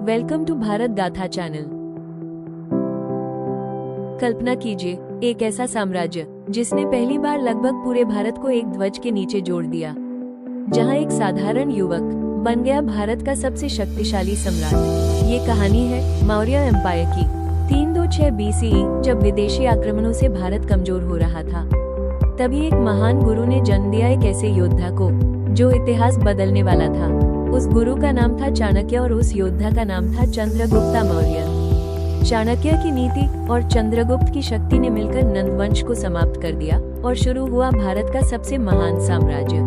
Welcome to Bharat गाथा channel. कल्पना कीजिए एक ऐसा साम्राज्य जिसने पहली बार लगभग पूरे भारत को एक ध्वज के नीचे जोड़ दिया, जहां एक साधारण युवक बन गया भारत का सबसे शक्तिशाली सम्राट। ये कहानी है मौर्य एम्पायर की। 326 BCE जब विदेशी आक्रमणों से भारत कमजोर हो रहा था, तभी एक महान गुरु ने जन्म दिया एक ऐसे योद्धा को जो इतिहास बदलने वाला था। उस गुरु का नाम था चाणक्य और उस योद्धा का नाम था चंद्रगुप्त मौर्य। चाणक्य की नीति और चंद्रगुप्त की शक्ति ने मिलकर नंदवंश को समाप्त कर दिया और शुरू हुआ भारत का सबसे महान साम्राज्य।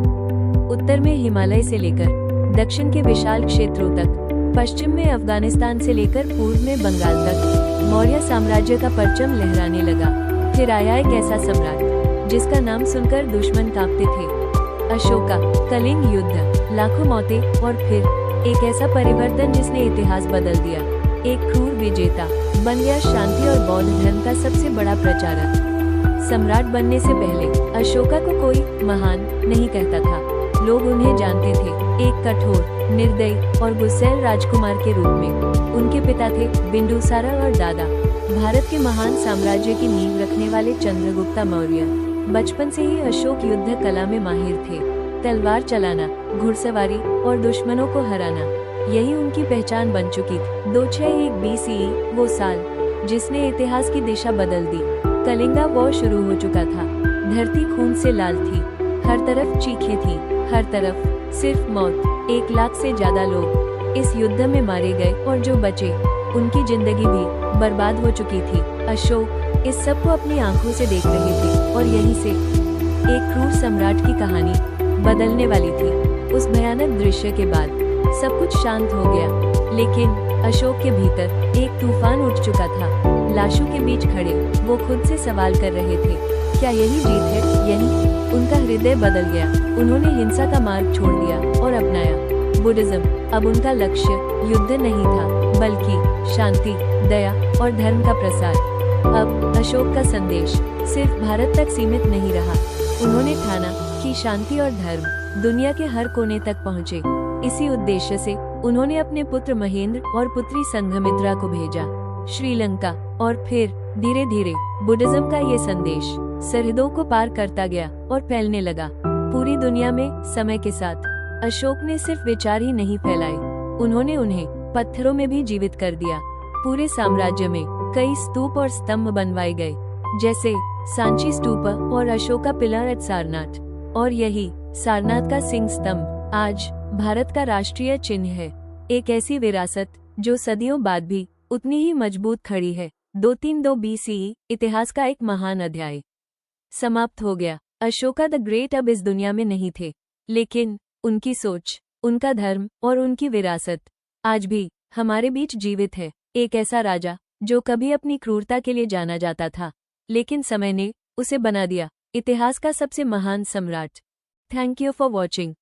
उत्तर में हिमालय से लेकर दक्षिण के विशाल क्षेत्रों तक, पश्चिम में अफगानिस्तान से लेकर पूर्व में बंगाल तक मौर्य साम्राज्य का परचम लहराने लगा। फिर आया एक ऐसा सम्राट जिसका नाम सुनकर दुश्मन कांपते थे, अशोका। कलिंग युद्ध, लाखों मौतें और फिर एक ऐसा परिवर्तन जिसने इतिहास बदल दिया। एक क्रूर विजेता बन गया शांति और बौद्ध धर्म का सबसे बड़ा प्रचारक। सम्राट बनने से पहले अशोका को कोई महान नहीं कहता था। लोग उन्हें जानते थे एक कठोर, निर्दयी और गुस्सैल राजकुमार के रूप में। उनके पिता थे बिंदुसार और दादा भारत के महान साम्राज्य की नींव रखने वाले चंद्रगुप्त मौर्य। बचपन से ही अशोक युद्ध कला में माहिर थे। तलवार चलाना, घुड़सवारी और दुश्मनों को हराना, यही उनकी पहचान बन चुकी थी। 261 BCE वो साल जिसने इतिहास की दिशा बदल दी। कलिंगा वॉर शुरू हो चुका था। धरती खून से लाल थी, हर तरफ चीखें थी, हर तरफ सिर्फ मौत। 1 लाख से ज्यादा लोग इस युद्ध में मारे गए और जो बचे उनकी जिंदगी भी बर्बाद हो चुकी थी। अशोक इस सब को अपनी आंखों से देख रहे थे और यहीं से एक क्रूर सम्राट की कहानी बदलने वाली थी। उस भयानक दृश्य के बाद सब कुछ शांत हो गया, लेकिन अशोक के भीतर एक तूफान उठ चुका था। लाशों के बीच खड़े वो खुद से सवाल कर रहे थे, क्या यही जीत है? यही उनका हृदय बदल गया। उन्होंने हिंसा का मार्ग छोड़ दिया और अपनाया बुद्धिज्म। अब उनका लक्ष्य युद्ध नहीं था, बल्कि शांति, दया और धर्म का प्रसार। अब अशोक का संदेश सिर्फ भारत तक सीमित नहीं रहा। उन्होंने ठाना कि शांति और धर्म दुनिया के हर कोने तक पहुँचे। इसी उद्देश्य से उन्होंने अपने पुत्र महेंद्र और पुत्री संघमित्रा को भेजा श्रीलंका, और फिर धीरे धीरे बुद्धिज्म का ये संदेश सरहदों को पार करता गया और फैलने लगा पूरी दुनिया में। समय के साथ अशोक ने सिर्फ विचार ही नहीं फैलाए, उन्होंने उन्हें पत्थरों में भी जीवित कर दिया। पूरे साम्राज्य में कई स्तूप और स्तंभ बनवाए गए, जैसे सांची स्तूप और अशोका पिलर एट सारनाथ। और यही सारनाथ का सिंह स्तंभ आज भारत का राष्ट्रीय चिन्ह है। एक ऐसी विरासत जो सदियों बाद भी उतनी ही मजबूत खड़ी है। 232 BCE इतिहास का एक महान अध्याय समाप्त हो गया। अशोका द ग्रेट अब इस दुनिया में नहीं थे, लेकिन उनकी सोच, उनका धर्म और उनकी विरासत आज भी हमारे बीच जीवित है। एक ऐसा राजा जो कभी अपनी क्रूरता के लिए जाना जाता था, लेकिन समय ने उसे बना दिया इतिहास का सबसे महान सम्राट। Thank you for watching.